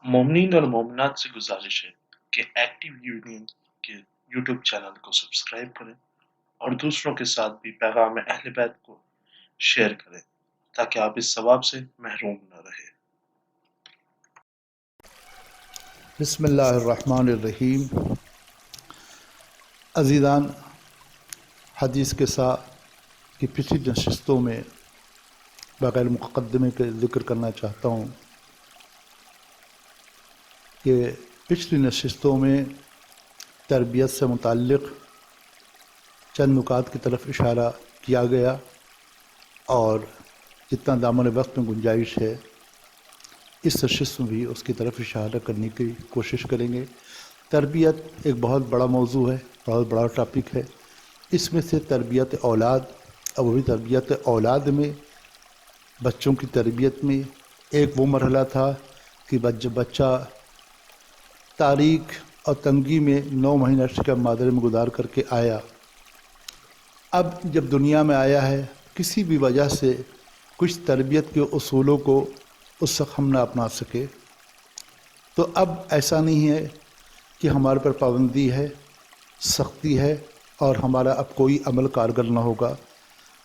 मोमिनीन और मोमिनात से गुजारिश है कि एक्टिव यूनियन के यूट्यूब चैनल को सब्सक्राइब करें और दूसरों के साथ भी पैगाम अहले बैत को शेयर करें ताकि आप इस सवाब से महरूम न रहे। बिस्मिल्लाहिर्रहमानिर्रहीम। अज़ीज़ान, हदीस के साथ की पिछली नशिस्तों में बग़ैर मुक़द्दमे के ज़िक्र करना चाहता हूँ कि पिछली नशिस्तों में तरबियत से मुताल्लिक़ चंद नुकात की तरफ इशारा किया गया और जितना दामन वक्त में गुंजाइश है इस नशिस्त में भी उसकी तरफ इशारा करने की कोशिश करेंगे। तरबियत एक बहुत बड़ा मौजू है, बहुत बड़ा टॉपिक है। इसमें से तरबियत औलाद, और वही तरबियत औलाद में बच्चों की तरबियत में एक वो मरहला था कि जब बच्चा तारीख और तंगी में 9 महीना का मादर में गुजार करके आया, अब जब दुनिया में आया है किसी भी वजह से कुछ तरबियत के उसूलों को उस वक्त हम ना अपना सके, तो अब ऐसा नहीं है कि हमारे पर पाबंदी है, सख्ती है और हमारा अब कोई अमल कारगर ना होगा,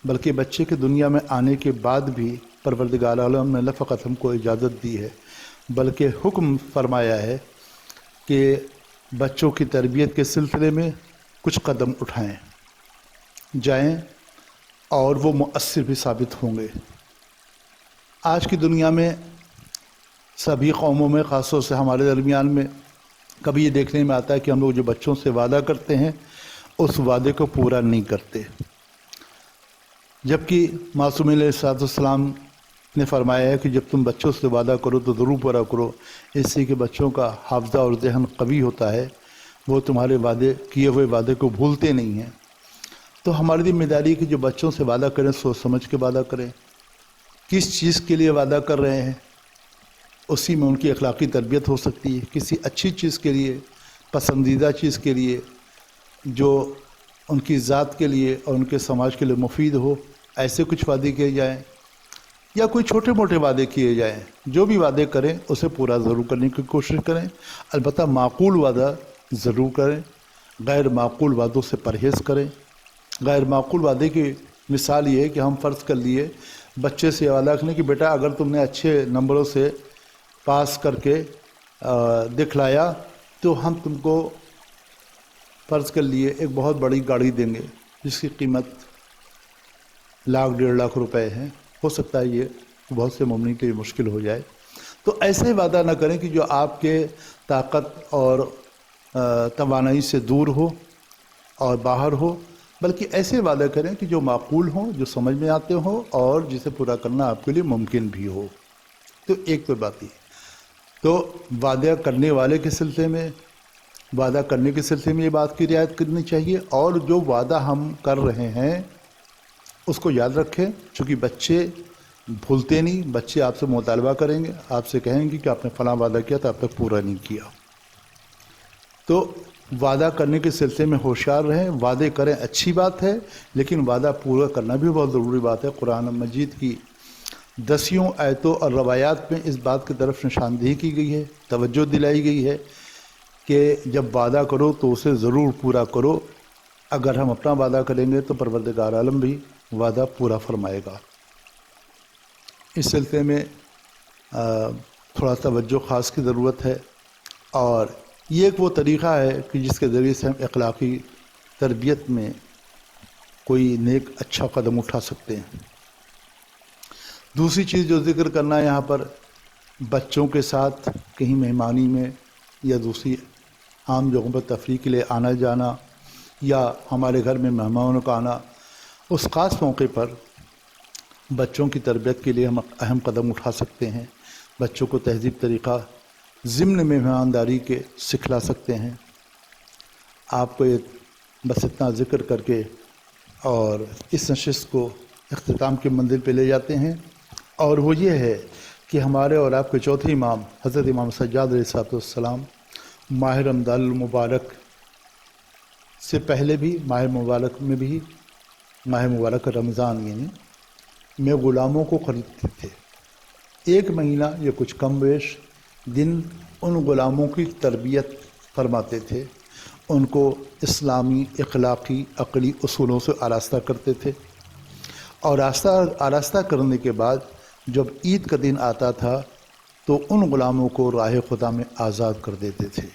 बल्कि बच्चे के दुनिया में आने के बाद भी परवरदिगार आलम ने न फ़क़त हमको इजाज़त दी है बल्कि हुक्म फरमाया है कि बच्चों की तरबियत के सिलसिले में कुछ कदम उठाएं, जाएं और वो मुअस्सिर भी साबित होंगे। आज की दुनिया में सभी कौमों में, ख़ास तौर से हमारे दरमियान में, कभी ये देखने में आता है कि हम लोग जो बच्चों से वादा करते हैं उस वादे को पूरा नहीं करते, जबकि मासूम अलैहिस्सलाम ने फरमाया है कि जब तुम बच्चों से वादा करो तो ज़रूर पूरा करो, इससे कि बच्चों का हाफ़ज़ा और ज़हन कवी होता है, वो तुम्हारे वादे किए हुए वादे को भूलते नहीं हैं। तो हमारी ज़िम्मेदारी है कि जो बच्चों से वादा करें सोच समझ के वादा करें, किस चीज़ के लिए वादा कर रहे हैं उसी में उनकी अखलाक़ी तरबियत हो सकती है। किसी अच्छी चीज़ के लिए, पसंदीदा चीज़ के लिए जो उनकी ज़ात के लिए और उनके समाज के लिए मुफीद हो, ऐसे कुछ वादे किए जाएं या कोई छोटे मोटे वादे किए जाएं। जो भी वादे करें उसे पूरा ज़रूर करने की कोशिश करें, अलबत्ता माकूल वादा ज़रूर करें, गैर माकूल वादों से परहेज़ करें। गैर माकूल वादे की मिसाल ये है कि हम फ़र्ज़ कर लिए बच्चे से वादा करें कि बेटा अगर तुमने अच्छे नंबरों से पास करके दिखलाया तो हम तुमको फ़र्ज़ कर लिए एक बहुत बड़ी गाड़ी देंगे जिसकी कीमत लाख 1.5 लाख रुपए है। हो सकता है ये बहुत से मोमिन के लिए मुश्किल हो जाए। तो ऐसे वादा ना करें कि जो आपके ताकत और तवानाई से दूर हो और बाहर हो, बल्कि ऐसे वादा करें कि जो माकूल हों, जो समझ में आते हों और जिसे पूरा करना आपके लिए मुमकिन भी हो। तो एक तो बात ही, तो वादा करने वाले के सिलसिले में, वादा करने के सिलसिले में ये बात की रियायत करनी चाहिए, और जो वादा हम कर रहे हैं उसको याद रखें, चूँकि बच्चे भूलते नहीं। बच्चे आपसे मुतालबा करेंगे, आपसे कहेंगे कि आपने फ़लाँ वादा किया था, अब तक पूरा नहीं किया। तो वादा करने के सिलसिले में होशियार रहें। वादे करें अच्छी बात है, लेकिन वादा पूरा करना भी बहुत ज़रूरी बात है। कुरान मजीद की 10 आयतों और रवायात में इस बात की तरफ निशानदेही की गई है, तवज्जो दिलाई गई है कि जब वादा करो तो उसे ज़रूर पूरा करो। अगर हम अपना वादा करेंगे तो परवरदिगार आलम भी वादा पूरा फरमाएगा। इस सिलसिले में थोड़ा तवज्जो ख़ास की ज़रूरत है, और ये एक वो तरीक़ा है कि जिसके ज़रिए से हम अखलाक़ी तरबियत में कोई नेक अच्छा कदम उठा सकते हैं। दूसरी चीज़ जो ज़िक्र करना है यहाँ पर, बच्चों के साथ कहीं मेहमानी में या दूसरी आम जगहों पर तफरीह के लिए आना जाना, या हमारे घर में मेहमानों का आना, उस ख़ास मौके पर बच्चों की तरबियत के लिए हम अहम कदम उठा सकते हैं। बच्चों को तहज़ीब तरीक़ा ज़िम्न में मेहमानदारी के सिखला सकते हैं। आपको ये बस इतना ज़िक्र करके और इस नशिस्त को इख्तिताम की मंजिल पे ले जाते हैं, और वो ये है कि हमारे और आपके चौथे इमाम हज़रत इमाम सज्जाद अलैहिस्सलाम माह रमज़ान मुबारक से पहले भी, माह मुबारक में भी, माह मुबारक रमज़ान यानी में ग़ुलामों को ख़रीदते थे। 1 महीना या कुछ कम बेश دن ان غلاموں کی تربیت فرماتے تھے، ان کو اسلامی اخلاقی عقلی اصولوں سے آراستہ کرتے تھے، اور آراستہ کرنے کے بعد جب عید کا دن آتا تھا تو ان غلاموں کو راہ خدا میں آزاد کر دیتے تھے۔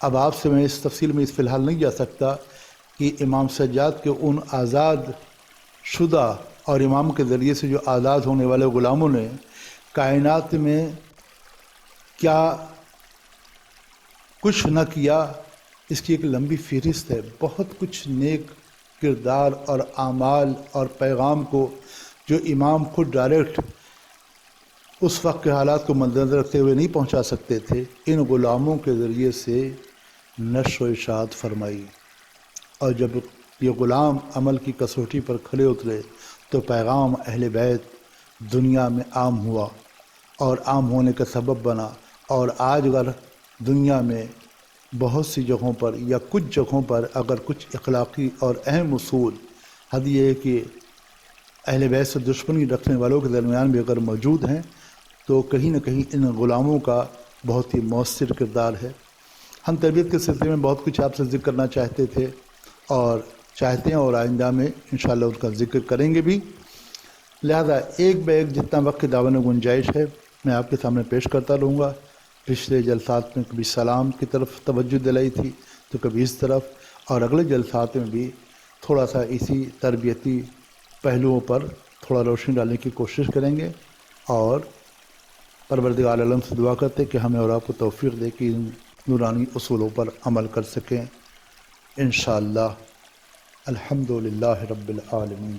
اب آپ سے میں اس تفصیل میں فی الحال نہیں جا سکتا کہ امام سجاد کے ان آزاد شدہ اور امام کے ذریعے سے جو آزاد ہونے والے غلاموں نے کائنات میں کیا کچھ نہ کیا، اس کی ایک لمبی فہرست ہے۔ بہت کچھ نیک کردار اور اعمال اور پیغام کو جو امام خود ڈائریکٹ اس وقت کے حالات کو مد نظر رکھتے ہوئے نہیں پہنچا سکتے تھے، ان غلاموں کے ذریعے سے نشر و اشاعت فرمائی، اور جب یہ غلام عمل کی کسوٹی پر کھڑے اترے تو پیغام اہل بیت دنیا میں عام ہوا اور عام ہونے کا سبب بنا۔ اور آج اگر دنیا میں بہت سی جگہوں پر یا کچھ جگہوں پر اگر کچھ اخلاقی اور اہم اصول، حد یہ ہے کہ اہل بیت سے دشمنی رکھنے والوں کے درمیان بھی اگر موجود ہیں تو کہیں نہ کہیں ان غلاموں کا بہت ہی مؤثر کردار ہے۔ ہم تربیت کے سلسلے میں بہت کچھ آپ سے ذکر کرنا چاہتے تھے اور چاہتے ہیں، اور آئندہ میں انشاءاللہ اس کا ذکر کریں گے بھی، لہذا ایک بہ ایک جتنا وقت کی دعوت میں گنجائش ہے میں آپ کے سامنے پیش کرتا رہوں گا۔ پچھلے جلسات میں کبھی سلام کی طرف توجہ دلائی تھی تو کبھی اس طرف، اور اگلے جلسات میں بھی تھوڑا سا اسی تربیتی پہلوؤں پر تھوڑا روشنی ڈالنے کی کوشش کریں گے، اور پروردگار عالم سے دعا کرتے کہ ہمیں اور آپ کو توفیق دے کہ ان نورانی اصولوں پر عمل کر سکیں انشاءاللہ۔ الحمدللہ رب العالمین۔